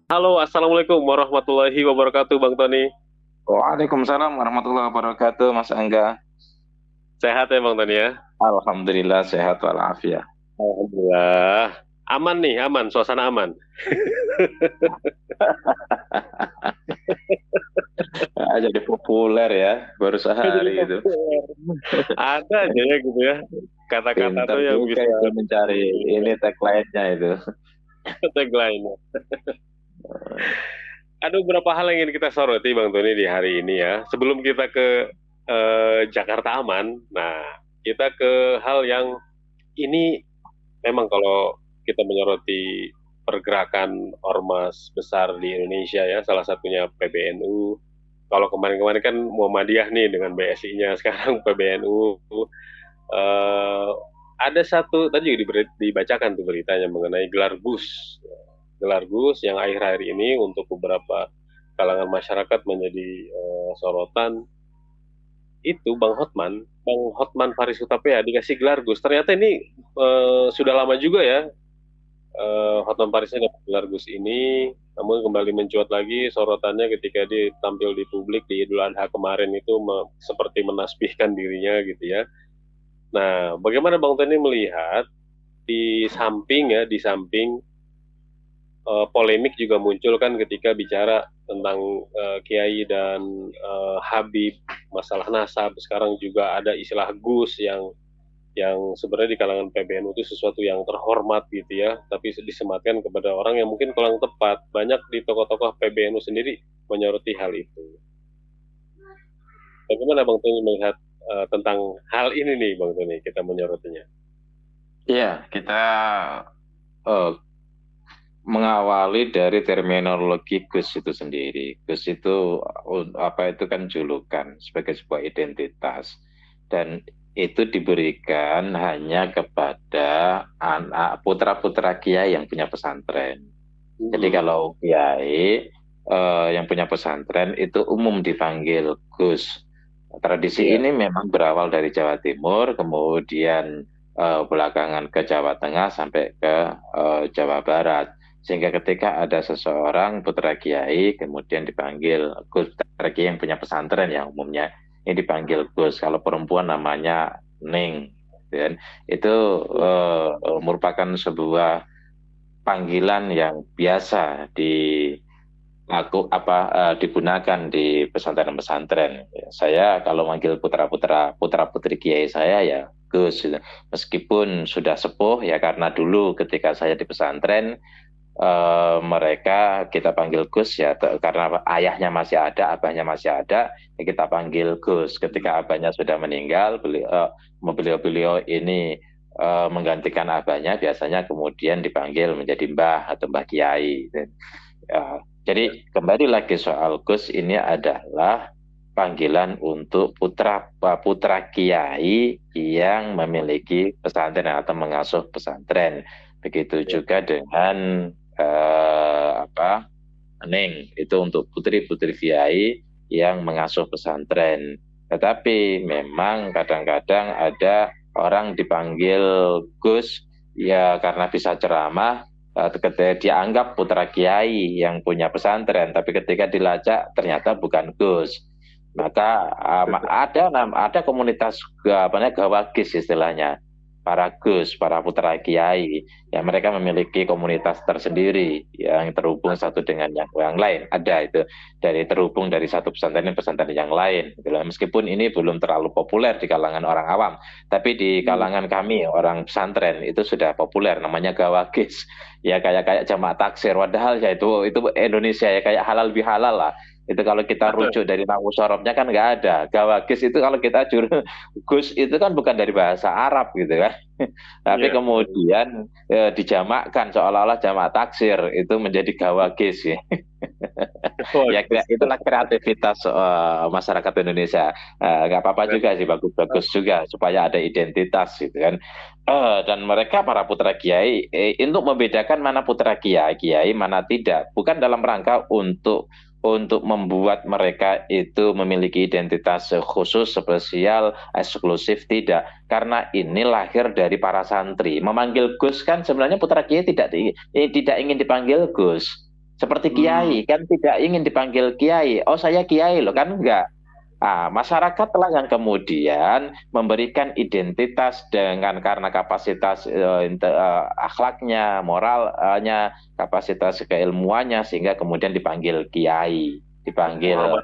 Halo, Assalamualaikum warahmatullahi wabarakatuh, Bang Tony. Waalaikumsalam warahmatullahi wabarakatuh, Mas Angga. Sehat ya, Bang Tony ya? Alhamdulillah sehat walafiat. Alhamdulillah. Aman nih, aman, suasana aman. Jadi populer ya, baru Jadi sehari itu. populer. Ada aja ya gitu ya, kata-kata Pinter tuh yang juga bisa itu mencari ini tagline-nya itu. tagline. Ada beberapa hal yang ingin kita soroti, Bang Tony, di hari ini ya. Sebelum kita ke Jakarta aman, nah kita ke hal yang ini memang kalau kita menyoroti pergerakan ormas besar di Indonesia ya, salah satunya PBNU. Kalau kemarin-kemarin kan Muhammadiyah nih dengan BSI-nya, sekarang PBNU. Eh, ada satu tadi juga dibacakan tuh beritanya mengenai gelar Gus yang akhir-akhir ini untuk beberapa kalangan masyarakat menjadi sorotan itu Bang Hotman Paris Hutapea dikasih gelar Gus. Ternyata ini sudah lama juga ya Hotman Parisnya dapat gelar Gus ini, namun kembali mencuat lagi sorotannya ketika dia tampil di publik di Idul Adha kemarin itu seperti menasbihkan dirinya gitu ya. Nah, bagaimana Bang Tony melihat di samping polemik juga muncul kan ketika bicara tentang Kiai dan Habib, masalah nasab. Sekarang juga ada istilah Gus yang sebenarnya di kalangan PBNU itu sesuatu yang terhormat gitu ya, tapi disematkan kepada orang yang mungkin kurang tepat. Banyak di tokoh-tokoh PBNU sendiri menyoroti hal itu. Bagaimana Bang Tony melihat tentang hal ini nih Bang Tony, kita menyorotinya? Iya, kita eh, mengawali dari terminologi Gus itu sendiri. Gus itu apa itu kan julukan sebagai sebuah identitas dan itu diberikan hanya kepada anak putra-putra kiai yang punya pesantren. Jadi Hmm, kalau kiai yang punya pesantren itu umum dipanggil Gus. Tradisi iya. ini memang berawal dari Jawa Timur, kemudian belakangan ke Jawa Tengah sampai ke Jawa Barat. Sehingga ketika ada seseorang putra kiai, kemudian dipanggil Gus, putra kiai yang punya pesantren yang umumnya ini dipanggil Gus. Kalau perempuan namanya Ning. Dan itu merupakan sebuah panggilan yang biasa digunakan di pesantren-pesantren. Saya kalau manggil putra-putri kiai saya ya Gus gitu. Meskipun sudah sepuh ya karena dulu ketika saya di pesantren mereka kita panggil Gus ya karena ayahnya masih ada, abahnya masih ada, ya kita panggil Gus. Ketika abahnya sudah meninggal, beliau ini menggantikan abahnya, biasanya kemudian dipanggil menjadi Mbah atau Mbah Kiai. Ya, jadi kembali lagi soal Gus ini adalah panggilan untuk putra putra kiai yang memiliki pesantren atau mengasuh pesantren. Begitu Ya. juga dengan apa Neng itu untuk putri-putri kiai yang mengasuh pesantren. Tetapi memang kadang-kadang ada orang dipanggil Gus ya karena bisa ceramah ketika dianggap putra kiai yang punya pesantren, tapi ketika dilacak ternyata bukan Gus. Maka ada komunitas apa namanya gawagis istilahnya, para Gus, para putra kiai, ya mereka memiliki komunitas tersendiri yang terhubung satu dengan yang lain. Ada itu dari terhubung dari satu pesantren ke pesantren yang lain. Gitu loh. Meskipun ini belum terlalu populer di kalangan orang awam, tapi di Hmm. kalangan kami orang pesantren itu sudah populer, namanya gawagis. Ya kayak kayak jamaah taksir. Padahal ya itu Indonesia ya kayak halal bihalal lah. Itu kalau kita rujuk dari nahu sorobnya kan nggak ada. Gawagis itu kalau kita Gus itu kan bukan dari bahasa Arab gitu kan. Tapi Iya. kemudian dijamakkan seolah-olah jamak taksir itu menjadi gawagis ya. Ya Bagus. itulah kreativitas masyarakat Indonesia. Nggak apa-apa juga sih bagus-bagus juga supaya ada identitas gitu kan. Dan mereka para putra kiai untuk membedakan mana putra kiai, kiai mana tidak, bukan dalam rangka untuk membuat mereka itu memiliki identitas khusus, spesial, eksklusif, tidak. Karena ini lahir dari para santri. Memanggil Gus kan sebenarnya putra kiai tidak ingin dipanggil Gus. Seperti kiai, kan tidak ingin dipanggil kiai. Oh, saya kiai loh, kan enggak. Masyarakatlah yang kemudian memberikan identitas dengan karena kapasitas akhlaknya, moralnya, kapasitas keilmuannya, sehingga kemudian dipanggil kiai, dipanggil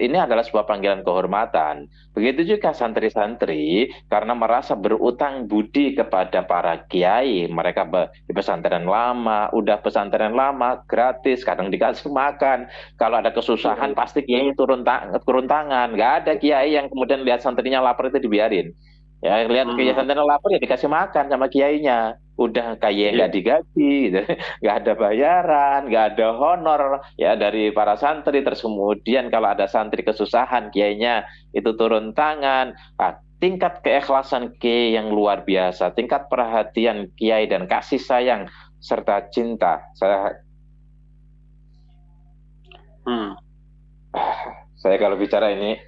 ini adalah sebuah panggilan kehormatan. Begitu juga santri-santri karena merasa berutang budi kepada para kiai, mereka di pesantren lama, udah pesantren lama gratis, kadang dikasih makan. Kalau ada kesusahan pasti kiai turun tangan. Nggak ada kiai yang kemudian lihat santrinya lapar itu dibiarin. Ya, lihat kiai santrinya lapar ya dikasih makan sama kiainya. Udah kayak nggak digaji, gitu. Nggak ada bayaran, nggak ada honor ya dari para santri. Terus kemudian kalau ada santri kesusahan, kiainya itu turun tangan. Tingkat keikhlasan kiai yang luar biasa, tingkat perhatian kiai dan kasih sayang serta cinta. Saya kalau bicara ini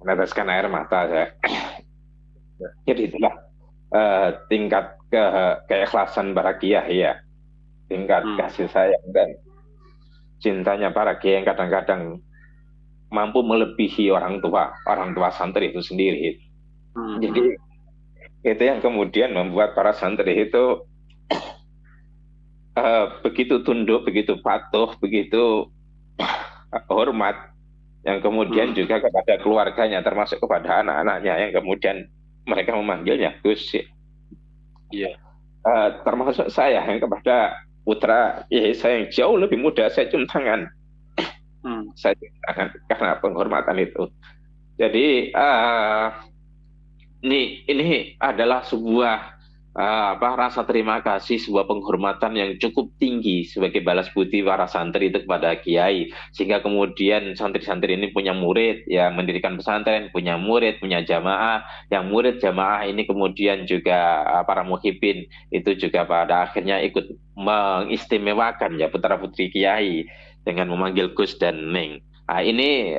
meneteskan air mata saya. Jadi itulah tingkat keikhlasan para kiai ya, tingkat kasih sayang dan cintanya para kiai yang kadang-kadang mampu melebihi orang tua santri itu sendiri. Jadi itu yang kemudian membuat para santri itu begitu tunduk, begitu patuh, begitu hormat, yang kemudian juga kepada keluarganya, termasuk kepada anak-anaknya, yang kemudian mereka memanggilnya Gus. Iya. Termasuk saya yang kepada putra saya yang jauh lebih muda, saya cium tangan. Saya cium tangan karena penghormatan itu. Jadi ini adalah sebuah rasa terima kasih, sebuah penghormatan yang cukup tinggi sebagai balas budi para santri itu kepada kiai, sehingga kemudian santri-santri ini punya murid, ya mendirikan pesantren, punya murid, punya jamaah, yang murid jamaah ini kemudian juga para muhibin itu juga pada akhirnya ikut mengistimewakan ya putra putri kiai dengan memanggil Gus dan Ning. Ini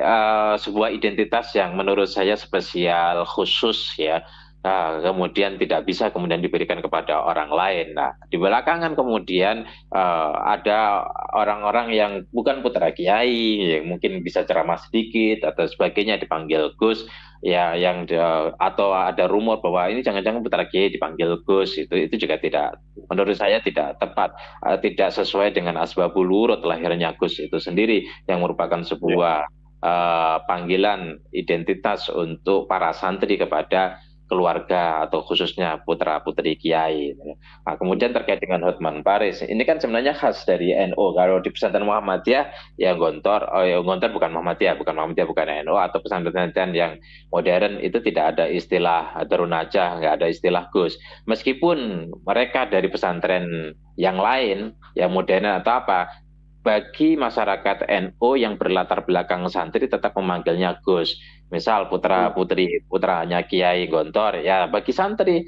sebuah identitas yang menurut saya spesial, khusus ya. Kemudian tidak bisa kemudian diberikan kepada orang lain. Nah, di belakangan kemudian ada orang-orang yang bukan putra kiai, yang mungkin bisa ceramah sedikit atau sebagainya dipanggil Gus, ya atau ada rumor bahwa ini jangan-jangan putra kiai dipanggil Gus, itu juga tidak, menurut saya tidak tepat, tidak sesuai dengan asbabul wurud lahirnya Gus itu sendiri, yang merupakan sebuah panggilan identitas untuk para santri kepada keluarga atau khususnya putra putri kiai. Kemudian terkait dengan Hotman Paris, ini kan sebenarnya khas dari NU. Kalau di pesantren Muhammadiyah ya Gontor, Gontor bukan Muhammadiyah, bukan NU, atau pesantren yang modern itu tidak ada istilah Darun Najah, nggak ada istilah Gus. Meskipun mereka dari pesantren yang lain, yang modern atau apa, bagi masyarakat NU yang berlatar belakang santri tetap memanggilnya Gus. Misal putranya Kiai Gontor, ya bagi santri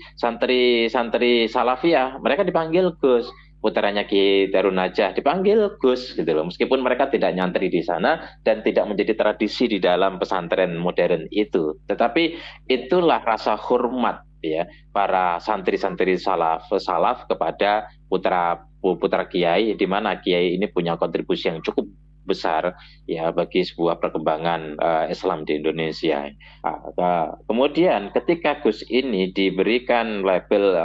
Salafiyah mereka dipanggil Gus. Putranya Kiai Darun Najah dipanggil Gus gitu loh. Meskipun mereka tidak nyantri di sana dan tidak menjadi tradisi di dalam pesantren modern itu. Tetapi itulah rasa hormat ya para santri-santri salaf kepada putra kiai, di mana kiai ini punya kontribusi yang cukup besar ya bagi sebuah perkembangan Islam di Indonesia. Kemudian ketika Gus ini diberikan label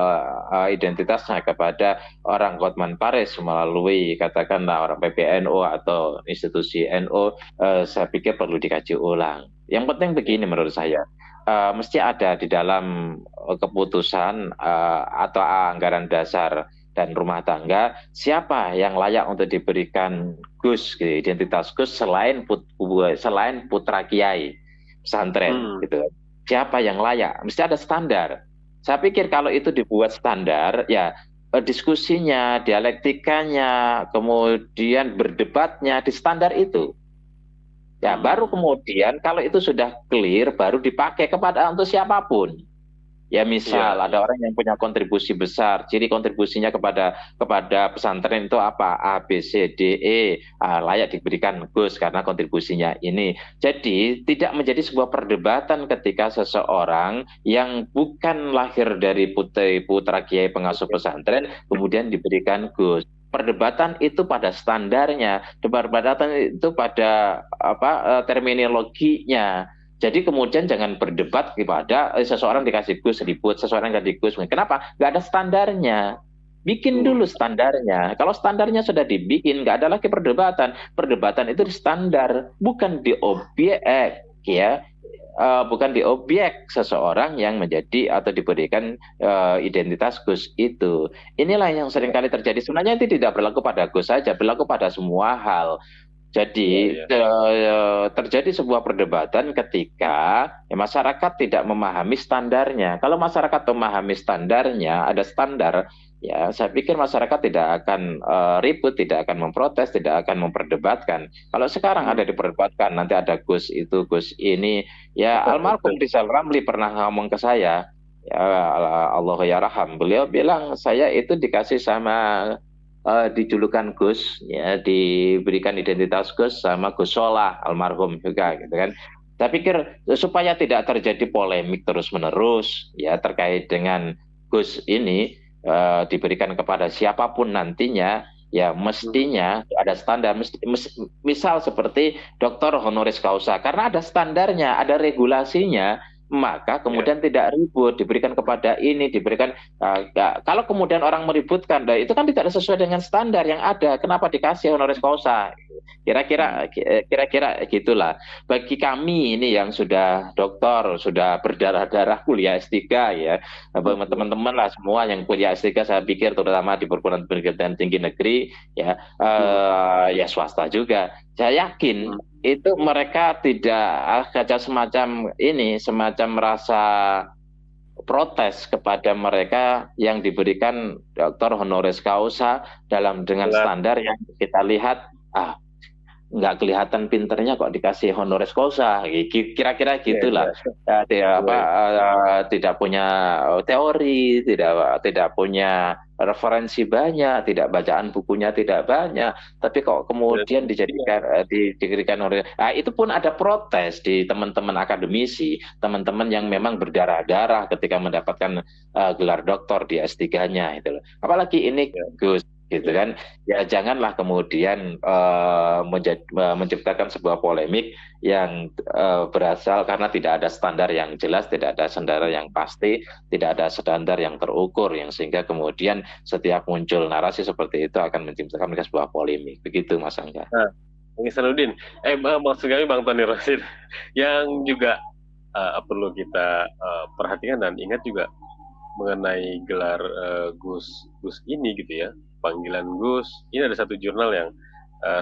identitasnya kepada orang Hotman Paris melalui katakanlah orang PBNU atau institusi NU, saya pikir perlu dikaji ulang. Yang penting begini menurut saya, mesti ada di dalam keputusan atau anggaran dasar dan rumah tangga siapa yang layak untuk diberikan Gus, gitu, identitas Gus selain putra kiai pesantren gitu. Siapa yang layak? Mesti ada standar. Saya pikir kalau itu dibuat standar, ya diskusinya, dialektikanya, kemudian berdebatnya di standar itu. Ya, baru kemudian kalau itu sudah clear, baru dipakai kepada untuk siapapun. Ya misal Iya, ada orang yang punya kontribusi besar, ciri kontribusinya kepada pesantren itu apa? A, B, C, D, E, layak diberikan Gus karena kontribusinya ini. Jadi tidak menjadi sebuah perdebatan ketika seseorang yang bukan lahir dari putri putra kiai pengasuh pesantren kemudian diberikan Gus. Perdebatan itu pada standarnya, perdebatan itu pada terminologinya. Jadi kemudian jangan berdebat kepada seseorang dikasih Gus ribut, seseorang nggak di Gus. Kenapa? Nggak ada standarnya. Bikin dulu standarnya. Kalau standarnya sudah dibikin, nggak ada lagi perdebatan. Perdebatan itu di standar, bukan di objek, ya. Bukan di objek seseorang yang menjadi atau diberikan identitas Gus itu. Inilah yang seringkali terjadi. Sebenarnya itu tidak berlaku pada Gus saja, berlaku pada semua hal. iya, Jadi iya. terjadi sebuah perdebatan ketika masyarakat tidak memahami standarnya. Kalau masyarakat memahami standarnya, ada standar, ya saya pikir masyarakat tidak akan ribut, tidak akan memprotes, tidak akan memperdebatkan. Kalau sekarang ada diperdebatkan, nanti ada Gus itu, Gus ini, ya almarhum Rizal Ramli pernah ngomong ke saya, ya Allah ya raham, beliau bilang saya itu dikasih sama dijulukan Gus, ya diberikan identitas Gus sama Gus Solah almarhum juga gitu kan. Saya pikir supaya tidak terjadi polemik terus-menerus ya terkait dengan Gus ini diberikan kepada siapapun nantinya, ya mestinya ada standar. Misal seperti doktor honoris causa, karena ada standarnya, ada regulasinya, maka Iya. kemudian tidak ribut diberikan kepada ini, diberikan. Kalau kemudian orang meributkan, itu kan tidak sesuai dengan standar yang ada. Kenapa dikasih honoris causa? Kira-kira gitulah. Bagi kami ini yang sudah doktor, sudah berdarah-darah kuliah S3 ya, teman-teman lah semua yang kuliah S3 saya pikir terutama di perguruan pendidikan tinggi negeri ya, ya swasta juga. Saya yakin itu mereka tidak ada semacam ini, semacam rasa protes kepada mereka yang diberikan doktor honoris causa dengan Jelas. standar yang kita lihat nggak kelihatan pinternya kok dikasih honoris causa, kira-kira Iya, gitulah. iya. Iya, Tidak punya teori, tidak punya referensi banyak, tidak bacaan bukunya tidak banyak, tapi kok kemudian diberikan itu pun ada protes di teman-teman akademisi, teman-teman yang memang berdarah-darah ketika mendapatkan gelar doktor di S3-nya itu loh. Apalagi ini iya. Gus gitu kan, ya janganlah kemudian menciptakan sebuah polemik yang berasal karena tidak ada standar yang jelas, tidak ada standar yang pasti, tidak ada standar yang terukur, yang sehingga kemudian setiap muncul narasi seperti itu akan menciptakan sebuah polemik. Begitu Mas Angga. Nah, Bang Isanuddin, maksud kami Bang Tony Rosid, yang juga perlu kita perhatikan dan ingat juga mengenai gelar Gus ini gitu ya, panggilan Gus. Ini ada satu jurnal yang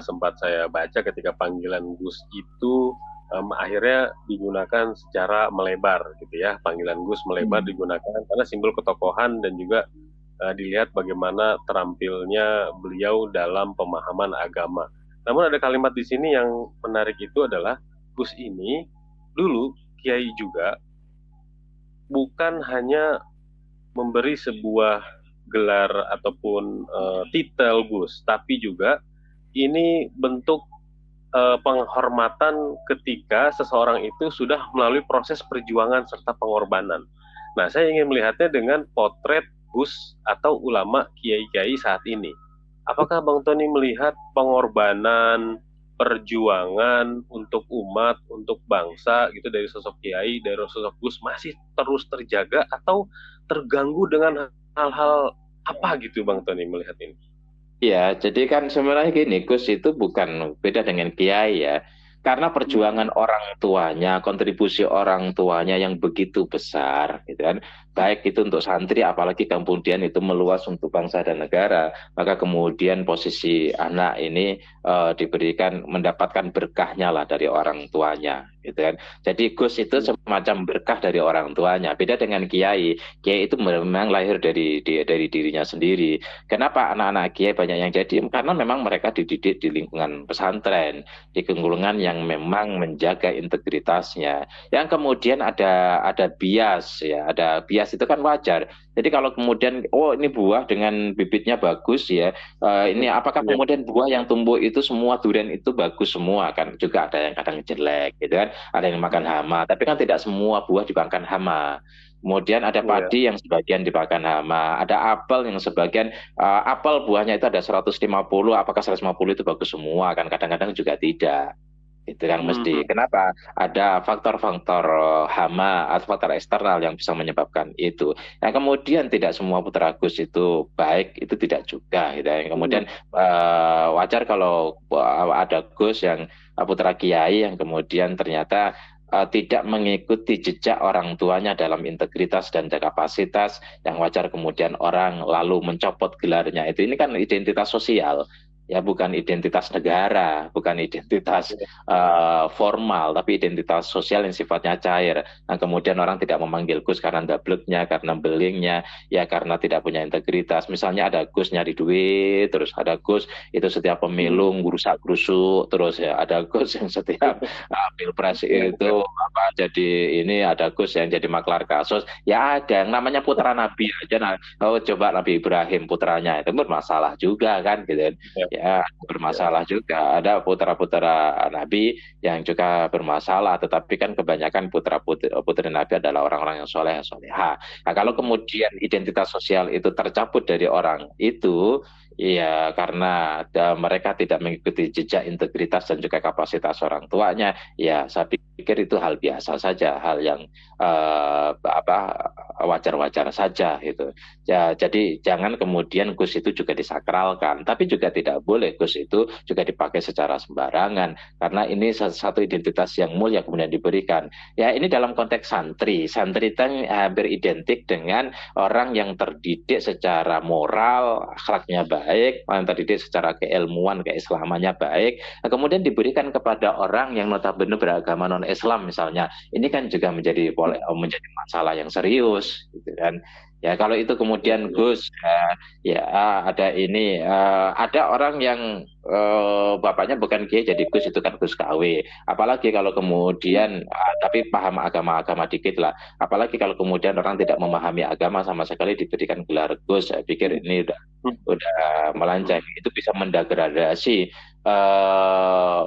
sempat saya baca ketika panggilan Gus itu akhirnya digunakan secara melebar gitu ya. Panggilan Gus melebar digunakan karena simbol ketokohan dan juga dilihat bagaimana terampilnya beliau dalam pemahaman agama. Namun ada kalimat di sini yang menarik itu adalah Gus ini dulu kiai juga bukan hanya memberi sebuah gelar ataupun titel Gus, tapi juga ini bentuk penghormatan ketika seseorang itu sudah melalui proses perjuangan serta pengorbanan. Nah, saya ingin melihatnya dengan potret Gus atau ulama kiai-kiai saat ini. Apakah Bang Tony melihat pengorbanan, perjuangan untuk umat, untuk bangsa gitu dari sosok kiai, dari sosok Gus masih terus terjaga atau terganggu dengan hal-hal apa gitu Bang Tony melihat ini? Ya, jadi kan sebenarnya gini, Gus itu bukan beda dengan Kiai ya. Karena perjuangan orang tuanya, kontribusi orang tuanya yang begitu besar, gitu kan. Baik itu untuk santri, apalagi kemudian itu meluas untuk bangsa dan negara. Maka kemudian posisi anak ini diberikan, mendapatkan berkahnya lah dari orang tuanya, gitu kan. Jadi Gus itu semacam berkah dari orang tuanya. Beda dengan Kiai. Kiai itu memang lahir dari dirinya sendiri. Kenapa anak-anak kiai banyak yang jadi? Karena memang mereka dididik di lingkungan pesantren, di lingkungan yang memang menjaga integritasnya. Yang kemudian ada bias ya, ada bias hias itu kan wajar. Jadi kalau kemudian, oh ini buah dengan bibitnya bagus ya, ini apakah Iya, kemudian buah yang tumbuh itu semua durian itu bagus semua kan? Juga ada yang kadang jelek, gitu kan? Ada yang makan hama, tapi kan tidak semua buah dimakan hama. Kemudian ada iya, padi yang sebagian dimakan hama, ada apel yang sebagian apel buahnya itu ada 150, apakah 150 itu bagus semua kan? Kadang-kadang juga tidak. Itu yang mesti. mhm, Kenapa? Ada faktor-faktor hama atau faktor eksternal yang bisa menyebabkan itu. Yang kemudian tidak semua putra Gus itu baik, itu tidak juga. Gitu. Yang kemudian mhm, wajar kalau ada Gus yang putra Kiai yang kemudian ternyata tidak mengikuti jejak orang tuanya dalam integritas dan kapasitas, yang wajar kemudian orang lalu mencopot gelarnya itu. Ini kan identitas sosial. Ya bukan identitas negara, bukan identitas iya, formal, tapi identitas sosial yang sifatnya cair. Nah, kemudian orang tidak memanggil Gus karena ndableknya, karena belingnya, ya karena tidak punya integritas. Misalnya ada Gus nyari duit, terus ada Gus itu setiap mhm, pemilu ngurusak gerusuk, terus ya ada Gus yang setiap pilpres itu apa jadi ini, ada Gus yang jadi maklar kasus. Ya ada yang namanya putra Nabi aja. Nah, oh coba Nabi Ibrahim putranya itu bermasalah juga kan gitu. iya, Ya iya, bermasalah juga. Ada putra-putra Nabi yang juga bermasalah, tetapi kan kebanyakan putra-putri Nabi adalah orang-orang yang soleh, soleha. Nah, kalau mhm, kemudian identitas sosial itu tercabut dari orang itu, ya karena mereka tidak mengikuti jejak integritas dan juga kapasitas orang tuanya, ya saya pikir itu hal biasa saja, hal yang apa wajar-wajar saja gitu. Ya, jadi jangan kemudian Gus itu juga disakralkan, tapi juga tidak boleh Gus itu juga dipakai secara sembarangan, karena ini satu identitas yang mulia kemudian diberikan. Ya, ini dalam konteks santri. Santri itu hampir identik dengan orang yang terdidik secara moral, akhlaknya baik, yang terdidik secara keilmuan, keislamannya baik, nah, kemudian diberikan kepada orang yang notabene beragama non-Islam misalnya. Ini kan juga menjadi masalah yang serius, gitu kan. Ya kalau itu iya, kemudian iya, Gus, ya ada ini, ada orang yang bapaknya bukan Kiai jadi Gus, itu kan Gus KW. Apalagi kalau kemudian, tapi paham agama-agama dikit lah. Apalagi kalau kemudian orang tidak memahami agama sama sekali diberikan gelar Gus, saya pikir ini udah mhm, melenceng. Itu bisa mendegradasi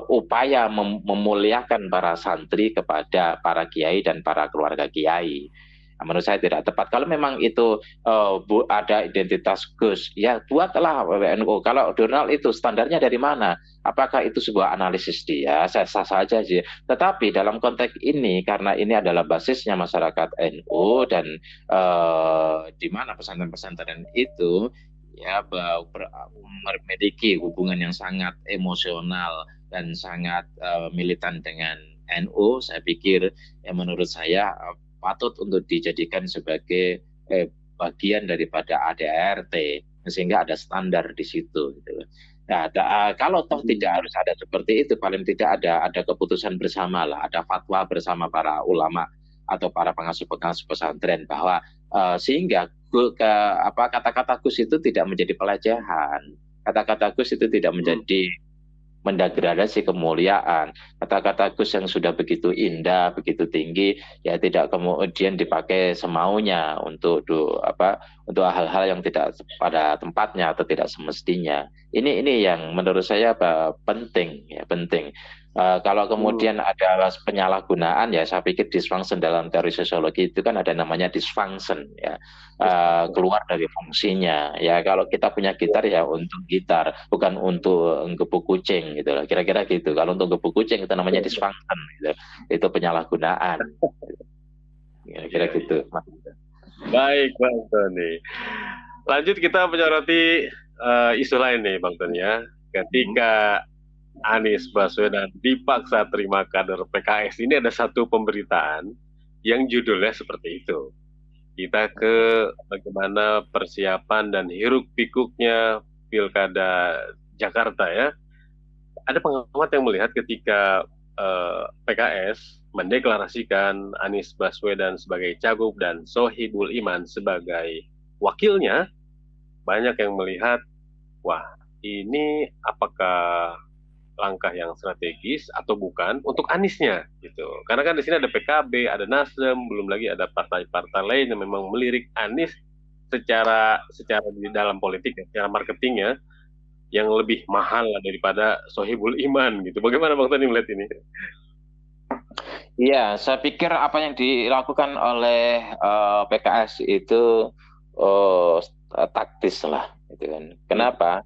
upaya memuliakan para santri kepada para kiai dan para keluarga kiai. Nah, menurut saya tidak tepat. Kalau memang itu ada identitas Gus, ya buatlah WNU. Kalau Donald itu standarnya dari mana? Apakah itu sebuah analisis dia? Saya sah saja sih. Tetapi dalam konteks ini, karena ini adalah basisnya masyarakat NU dan di mana pesantren-pesantren itu ya memiliki hubungan yang sangat emosional dan sangat militan dengan NU, saya pikir ya menurut saya patut untuk dijadikan sebagai bagian daripada ADART, sehingga ada standar di situ gitu. Nah, kalau toh mhm, tidak harus ada seperti itu, paling tidak ada keputusan bersama lah, ada fatwa bersama para ulama atau para pengasuh-pengasuh pesantren bahwa sehingga kata-kata Gus itu tidak menjadi pelecehan, kata-kata Gus itu tidak mhm, menjadi mendegradasi kemuliaan. Kata-kata Gus yang sudah begitu indah, begitu tinggi, ya tidak kemudian dipakai semaunya untuk hal-hal yang tidak pada tempatnya atau tidak semestinya. Ini yang menurut saya penting ya penting. Kalau mhm, kemudian ada penyalahgunaan, ya saya pikir dysfunction dalam teori sosiologi itu kan ada namanya dysfunction ya, keluar dari fungsinya. Ya kalau kita punya iya, gitar ya untuk gitar, bukan untuk gebuk kucing gitu loh. Kira-kira gitu. Kalau untuk gebuk kucing itu namanya iya, dysfunction gitu. Itu penyalahgunaan. Kira-kira iya, gitu. iya. Baik, Bang Tony. Lanjut kita menyoroti isu lain nih, Bang Tony ya. Ketika Anies Baswedan dipaksa terima kader PKS, ini ada satu pemberitaan yang judulnya seperti itu. Kita ke bagaimana persiapan dan hiruk pikuknya Pilkada Jakarta ya. Ada pengamat yang melihat ketika PKS mendeklarasikan Anies Baswedan sebagai cagup dan Sohibul Iman sebagai wakilnya, banyak yang melihat, wah ini apakah langkah yang strategis atau bukan untuk Aniesnya gitu. Karena kan di sini ada PKB, ada Nasdem, belum lagi ada partai-partai lain yang memang melirik Anies secara secara di dalam politik, ya, secara marketingnya yang lebih mahal lah daripada Sohibul Iman gitu. Bagaimana Bang Tani melihat ini? Iya, saya pikir apa yang dilakukan oleh PKS itu eh, taktis lah, gitu kan. Hmm. Kenapa?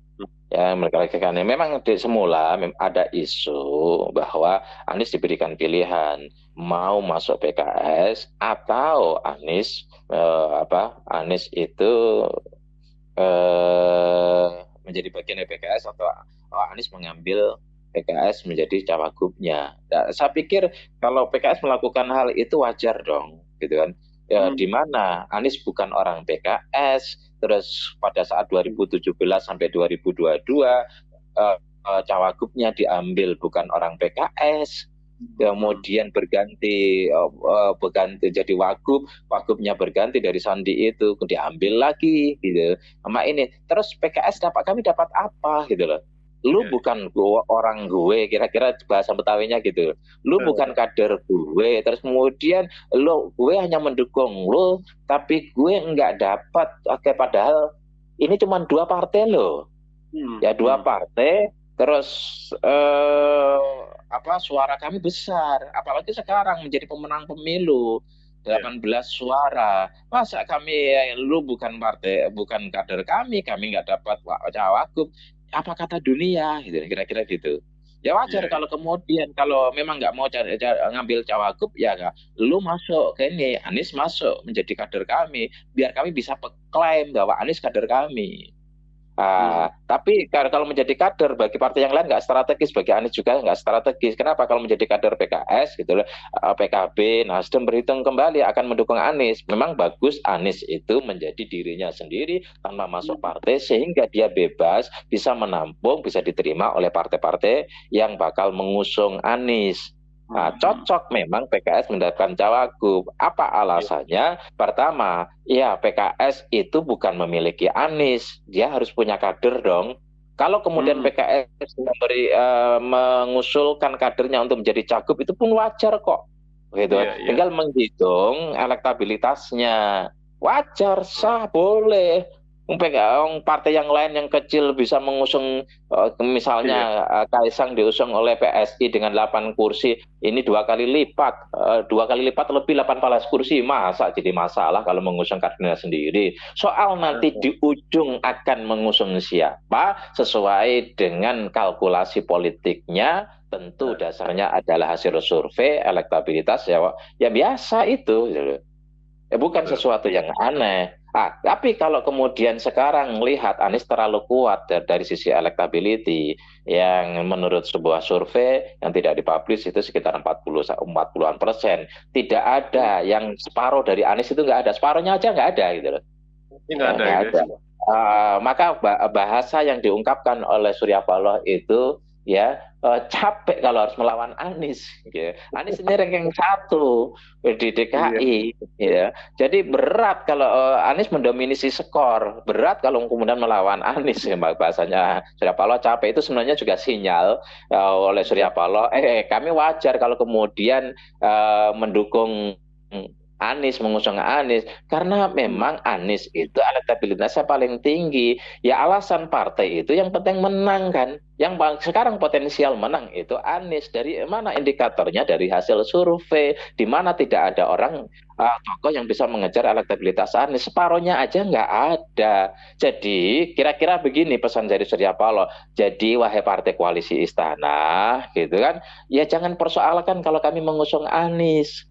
Ya, mereka lakukan. Memang semula ada isu bahwa Anies diberikan pilihan mau masuk PKS atau Anies itu menjadi bagian dari PKS atau Anies mengambil PKS menjadi cawagupnya. Nah, saya pikir kalau PKS melakukan hal itu wajar dong, gitu kan. Ya, di mana Anies bukan orang PKS, terus pada saat 2017 sampai 2022 cawagupnya diambil bukan orang PKS, kemudian berganti jadi wagubnya berganti dari Sandi itu diambil lagi gitu sama ini, terus PKS kami dapat apa gitu loh. Lu Ya, bukan orang gue, kira-kira bahasa Betawinya gitu, lu bukan kader gue, terus kemudian gue hanya mendukung lu tapi gue nggak dapat. Oke, padahal ini cuma dua partai loh, ya dua partai, terus suara kami besar, apalagi sekarang menjadi pemenang pemilu ya, 18 suara. Masa lu bukan partai, bukan kader kami nggak dapat cawagup, apa kata dunia gitu, kira-kira gitu. Ya wajar ya. kalau kemudian kalau memang nggak mau ngambil cawagup, ya nggak, lu masuk ke ini, Anies masuk menjadi kader kami, biar kami bisa klaim bahwa Anies kader kami. Tapi kalau menjadi kader bagi partai yang lain nggak strategis, bagi Anies juga nggak strategis. Kenapa? Kalau menjadi kader PKS gitu, PKB, Nasdem berhitung kembali akan mendukung Anies. Memang bagus Anies itu menjadi dirinya sendiri tanpa masuk partai sehingga dia bebas bisa menampung, bisa diterima oleh partai-partai yang bakal mengusung Anies. Cocok memang PKS mendapatkan cawagup. Apa alasannya? Pertama, ya PKS itu bukan memiliki Anies, dia harus punya kader dong. Kalau kemudian PKS mengusulkan kadernya untuk menjadi cagup itu pun wajar kok, gitu. Iya, iya. Tinggal menghitung elektabilitasnya, wajar, sah, boleh. Partai yang lain yang kecil bisa mengusung, Iya. misalnya Kaisang diusung oleh PSI dengan 8 kursi, ini dua kali lipat lebih 18 kursi, masa jadi masalah kalau mengusung kadernya sendiri. Soal nanti di ujung akan mengusung siapa sesuai dengan kalkulasi politiknya, tentu dasarnya adalah hasil survei elektabilitas, ya biasa itu gitu. Bukan Betul. sesuatu yang aneh. Tapi kalau kemudian sekarang melihat Anies terlalu kuat dari sisi elektability, yang menurut sebuah survei yang tidak dipublish itu sekitar 40-an%. Tidak ada yang separuh dari Anies, itu nggak ada. Separuhnya aja nggak ada gitu loh. Ini nggak ada Nggak gitu ya. ada. Maka bahasa yang diungkapkan oleh Surya Paloh itu, ya, capek kalau harus melawan Anies. Ya. Anies ini ranking 1 di Iya. DKI. Ya. Jadi berat kalau Anies mendominasi skor. Berat kalau kemudian melawan Anies. Ya, bahasanya Surya Paloh capek itu sebenarnya juga sinyal oleh Surya Paloh. Kami wajar kalau kemudian mendukung Anies, mengusung Anies, karena memang Anies itu elektabilitasnya paling tinggi. Ya alasan partai itu yang penting menang kan. Yang sekarang potensial menang itu Anies. Dari mana indikatornya? Dari hasil survei, di mana tidak ada orang tokoh yang bisa mengejar elektabilitas Anies. Separohnya aja nggak ada. Jadi kira-kira begini pesan dari Surya Paloh. Jadi wahai partai koalisi istana, gitu kan, ya jangan persoalkan kalau kami mengusung Anies.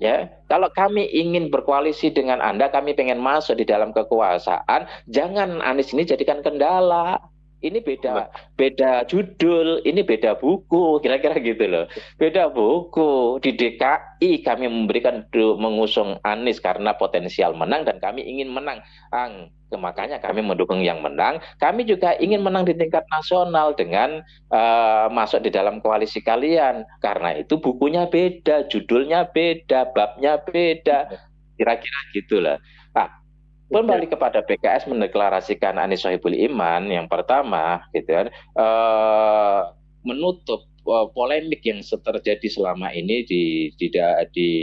Ya, kalau kami ingin berkoalisi dengan Anda, kami pengen masuk di dalam kekuasaan, jangan Anies ini jadikan kendala. Ini beda, beda judul, ini beda buku, kira-kira gitu loh. Beda buku. Di DKI kami mengusung Anies karena potensial menang dan kami ingin menang. Makanya kami mendukung yang menang. Kami juga ingin menang di tingkat nasional dengan masuk di dalam koalisi kalian. Karena itu bukunya beda, judulnya beda, babnya beda. Kira-kira gitulah. Nah, Oke. kembali kepada PKS mendeklarasikan Anies Sohibul Iman yang pertama, gitu kan. menutup polemik yang terjadi selama ini di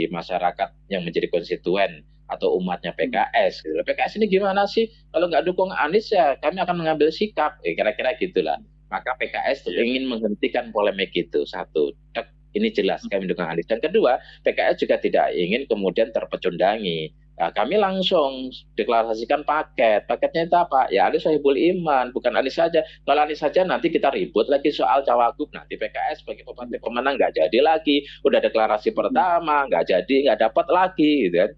masyarakat yang menjadi konstituen atau umatnya PKS. Gitu. PKS ini gimana sih? Kalau nggak dukung Anies ya kami akan mengambil sikap. Kira-kira gitulah. Maka PKS ingin menghentikan polemik itu. Satu, ini jelas kami mendukung Anies. Dan kedua, PKS juga tidak ingin kemudian terpecundangi. Nah, kami langsung deklarasikan paket. Paketnya itu apa? Ya Anies Sohibul Iman, bukan Anies saja. Kalau Anies saja nanti kita ribut lagi soal cawagup. Nanti PKS sebagai partai pemenang nggak jadi lagi. Udah deklarasi pertama, nggak jadi, nggak dapat lagi. Gitu kan.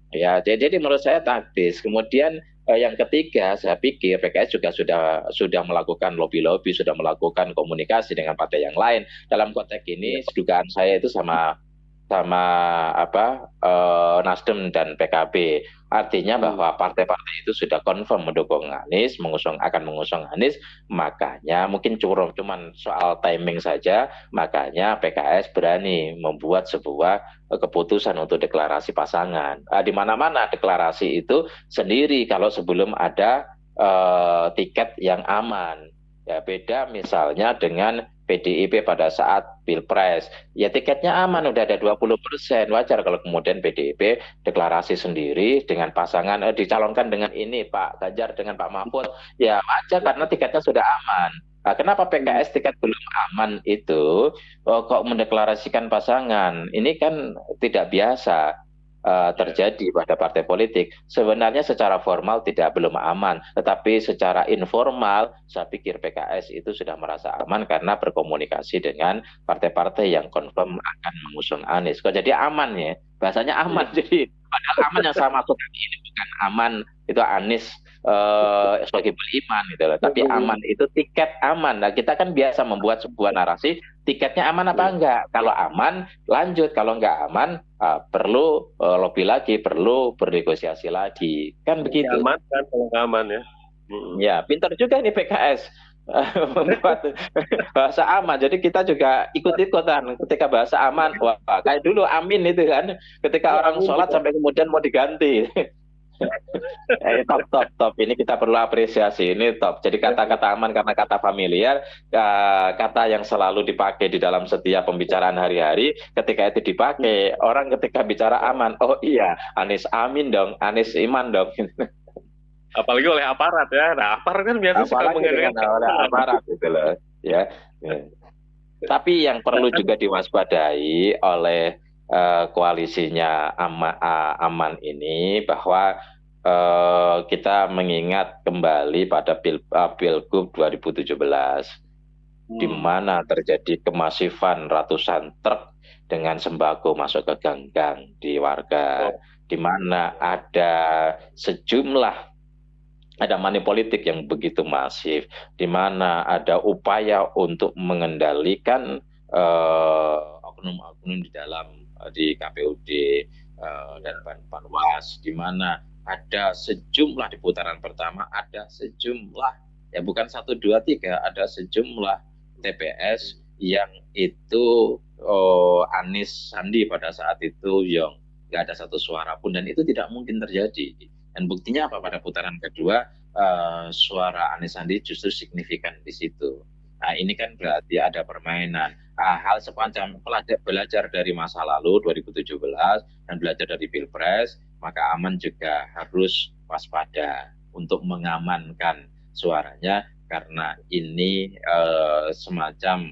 Ya, jadi menurut saya taktis. Kemudian yang ketiga, saya pikir PKS juga sudah melakukan lobby-lobby, sudah melakukan komunikasi dengan partai yang lain. Dalam konteks ini, dugaan saya itu sama Nasdem dan PKB. Artinya bahwa partai-partai itu sudah confirm mendukung Anies, akan mengusung Anies, makanya mungkin cuman soal timing saja, makanya PKS berani membuat sebuah keputusan untuk deklarasi pasangan. Di mana-mana deklarasi itu sendiri kalau sebelum ada tiket yang aman. Ya beda misalnya dengan PDIP pada saat Pilpres. Ya tiketnya aman, udah ada 20%. Wajar kalau kemudian PDIP deklarasi sendiri dengan pasangan, dicalonkan dengan ini Pak Ganjar dengan Pak Mahfud. Ya wajar karena tiketnya sudah aman. Nah, kenapa PKS tiket belum aman itu kok mendeklarasikan pasangan? Ini kan tidak biasa terjadi pada partai politik. Sebenarnya secara formal belum aman, tetapi secara informal saya pikir PKS itu sudah merasa aman karena berkomunikasi dengan partai-partai yang confirm akan mengusung Anies. Kok jadi aman ya? Bahasanya aman. Jadi padahal aman yang saya maksud ini bukan aman itu Anies sebagai beriman gitu loh. Tapi aman itu tiket aman. Nah, kita kan biasa membuat sebuah narasi tiketnya aman apa enggak. Kalau aman lanjut, kalau enggak aman perlu lobby lagi, perlu bernegosiasi lagi. Kan begitu. Aman kan kalau nggak aman ya. Ya, pintar juga nih PKS membuat bahasa aman. Jadi kita juga ikut-ikutan ketika bahasa aman. Wah, kayak dulu amin itu kan. Ketika orang sholat sampai kemudian mau diganti. Top. Ini kita perlu apresiasi. Ini top. Jadi kata-kata aman karena kata familiar, kata yang selalu dipakai di dalam setiap pembicaraan hari-hari. Ketika itu dipakai, orang ketika bicara aman, oh iya, Anies amin dong, Anies iman dong. Apalagi oleh aparat ya. Nah, aparat kan biasanya suka menggunakan oleh aparat gitu loh. Ya. Tapi yang perlu juga diwaspadai oleh koalisinya aman ini bahwa kita mengingat kembali pada Pilgub 2017 di mana terjadi kemasifan ratusan truk dengan sembako masuk ke gang-gang di warga, di mana ada money politik yang begitu masif, di mana ada upaya untuk mengendalikan oknum-oknum di KPUD dan Panwas, di mana ada sejumlah di putaran pertama ada sejumlah ya bukan 1, 2, 3 ada sejumlah TPS yang itu Anies Sandi pada saat itu yang nggak ada satu suara pun dan itu tidak mungkin terjadi. Dan buktinya apa pada putaran kedua suara Anies Sandi justru signifikan di situ. Nah ini kan berarti ada permainan. Hal sepanjang belajar dari masa lalu 2017 dan belajar dari Pilpres, maka aman juga harus waspada untuk mengamankan suaranya karena ini semacam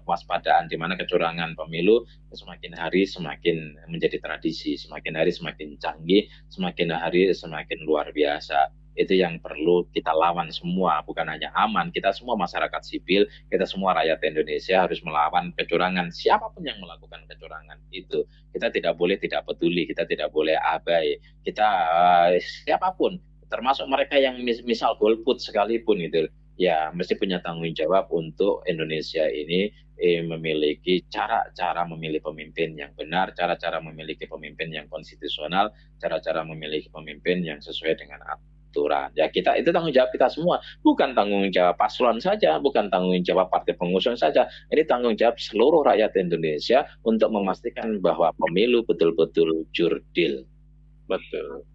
kewaspadaan di mana kecurangan pemilu semakin hari semakin menjadi tradisi, semakin hari semakin canggih, semakin hari semakin luar biasa. Itu yang perlu kita lawan semua, bukan hanya aman, kita semua masyarakat sipil, kita semua rakyat Indonesia harus melawan kecurangan. Siapapun yang melakukan kecurangan itu, kita tidak boleh tidak peduli, kita tidak boleh abai. Kita siapapun, termasuk mereka yang misal golput sekalipun itu, ya mesti punya tanggung jawab untuk Indonesia ini memiliki cara-cara memilih pemimpin yang benar, cara-cara memiliki pemimpin yang konstitusional, cara-cara memiliki pemimpin yang sesuai dengan aturan. Ya kita itu tanggung jawab kita semua, bukan tanggung jawab paslon saja, bukan tanggung jawab partai pengusung saja. Ini tanggung jawab seluruh rakyat Indonesia untuk memastikan bahwa pemilu betul-betul jurdil. Betul.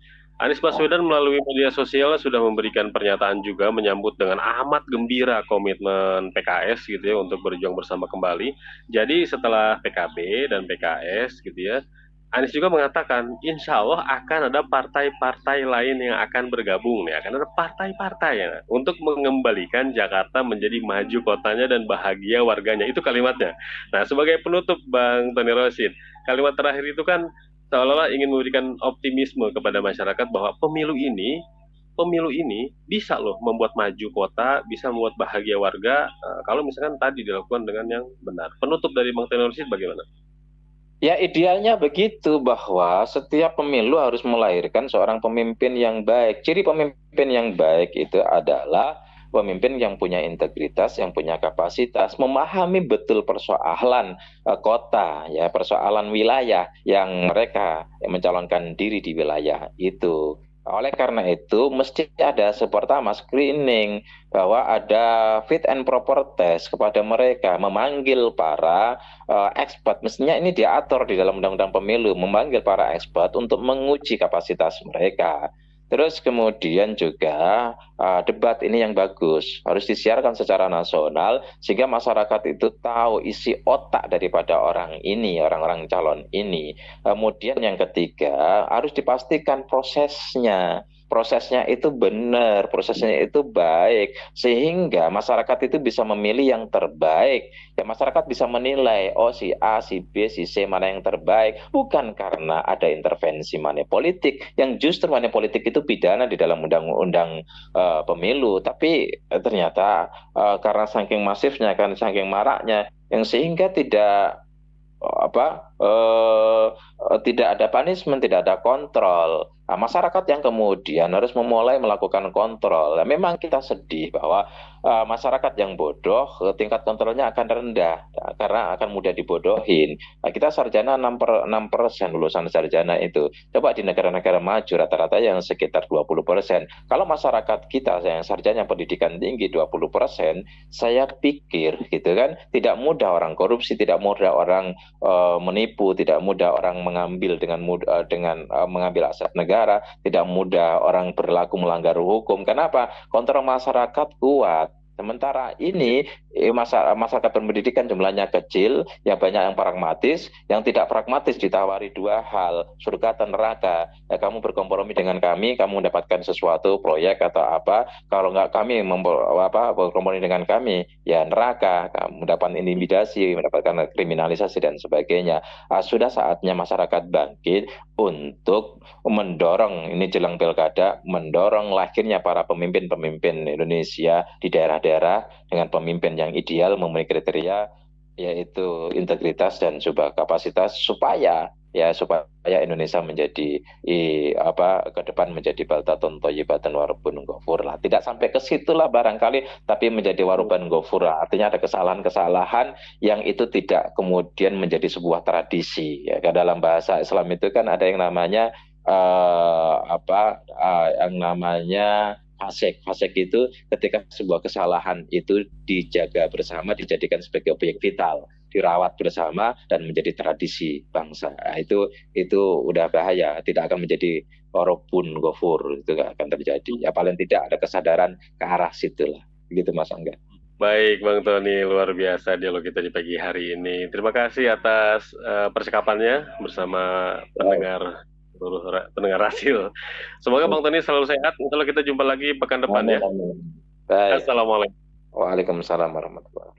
Anies Baswedan melalui media sosial sudah memberikan pernyataan juga menyambut dengan amat gembira komitmen PKS gitu ya untuk berjuang bersama kembali. Jadi setelah PKB dan PKS gitu ya, Anies juga mengatakan insya Allah akan ada partai-partai lain yang akan bergabung nih, akan ada partai-partai ya, untuk mengembalikan Jakarta menjadi maju kotanya dan bahagia warganya. Itu kalimatnya. Nah, sebagai penutup Bang Tony Rosin, kalimat terakhir itu kan seolah-olah ingin memberikan optimisme kepada masyarakat bahwa pemilu ini bisa loh membuat maju kota, bisa membuat bahagia warga kalau misalkan tadi dilakukan dengan yang benar. Penutup dari Bang Tenorsi bagaimana? Ya idealnya begitu bahwa setiap pemilu harus melahirkan seorang pemimpin yang baik. Ciri pemimpin yang baik itu adalah pemimpin yang punya integritas, yang punya kapasitas, memahami betul persoalan kota, ya persoalan wilayah yang mereka yang mencalonkan diri di wilayah itu. Oleh karena itu, mesti ada pertama screening bahwa ada fit and proper test kepada mereka, memanggil para expert. Mestinya ini diatur di dalam Undang-Undang Pemilu, memanggil para expert untuk menguji kapasitas mereka. Terus kemudian juga debat ini yang bagus harus disiarkan secara nasional sehingga masyarakat itu tahu isi otak daripada orang ini, orang-orang calon ini. Kemudian yang ketiga harus dipastikan prosesnya itu benar, prosesnya itu baik, sehingga masyarakat itu bisa memilih yang terbaik. Ya masyarakat bisa menilai, oh si A, si B, si C mana yang terbaik, bukan karena ada intervensi money politik, yang justru money politik itu pidana di dalam undang-undang pemilu, tapi ternyata karena saking masifnya, kan saking maraknya, yang sehingga tidak ada punishment, tidak ada kontrol. Nah, masyarakat yang kemudian harus memulai melakukan kontrol. Nah, memang kita sedih bahwa masyarakat yang bodoh tingkat kontrolnya akan rendah karena akan mudah dibodohin. Nah, kita sarjana 6% lulusan sarjana itu. Coba di negara-negara maju rata-rata yang sekitar 20%. Kalau masyarakat kita yang sarjana pendidikan tinggi 20%, saya pikir gitu kan tidak mudah orang korupsi, tidak mudah orang menipu, tidak mudah orang mengambil dengan mengambil aset negara, tidak mudah orang berlaku melanggar hukum. Kenapa? Kontrol masyarakat kuat. Sementara ini masyarakat berpendidikan jumlahnya kecil, yang banyak yang pragmatis, yang tidak pragmatis ditawari dua hal, surga atau neraka. Ya, kamu berkompromi dengan kami, kamu mendapatkan sesuatu, proyek atau apa. Kalau nggak kami berkompromi dengan kami, ya neraka, kamu mendapat intimidasi, mendapatkan kriminalisasi dan sebagainya. Sudah saatnya masyarakat bangkit untuk mendorong, ini jelang pilkada, mendorong lahirnya para pemimpin-pemimpin Indonesia di daerah-daerah dengan pemimpin yang ideal, memenuhi kriteria, yaitu integritas dan juga kapasitas, supaya Indonesia menjadi ke depan menjadi baldatun thayyibatan warubun ghafur lah. Tidak sampai ke situlah barangkali, tapi menjadi waruban ghafur lah. Artinya ada kesalahan-kesalahan yang itu tidak kemudian menjadi sebuah tradisi. Ya, dalam bahasa Islam itu kan ada yang namanya yang namanya fasek. Fasek itu ketika sebuah kesalahan itu dijaga bersama, dijadikan sebagai objek vital, dirawat bersama dan menjadi tradisi bangsa. Nah, itu udah bahaya, tidak akan menjadi warobun gofur, itu gak akan terjadi. Ya paling tidak ada kesadaran ke arah situlah. Gitu Mas Angga. Baik, Bang Tony, luar biasa dialog kita di pagi hari ini. Terima kasih atas percakapannya bersama pendengar pendengar Rasil. Semoga Bang Tony selalu sehat. Kalau kita jumpa lagi pekan depan ya. Baik. Assalamualaikum. Waalaikumsalam warahmatullahi wabarakatuh.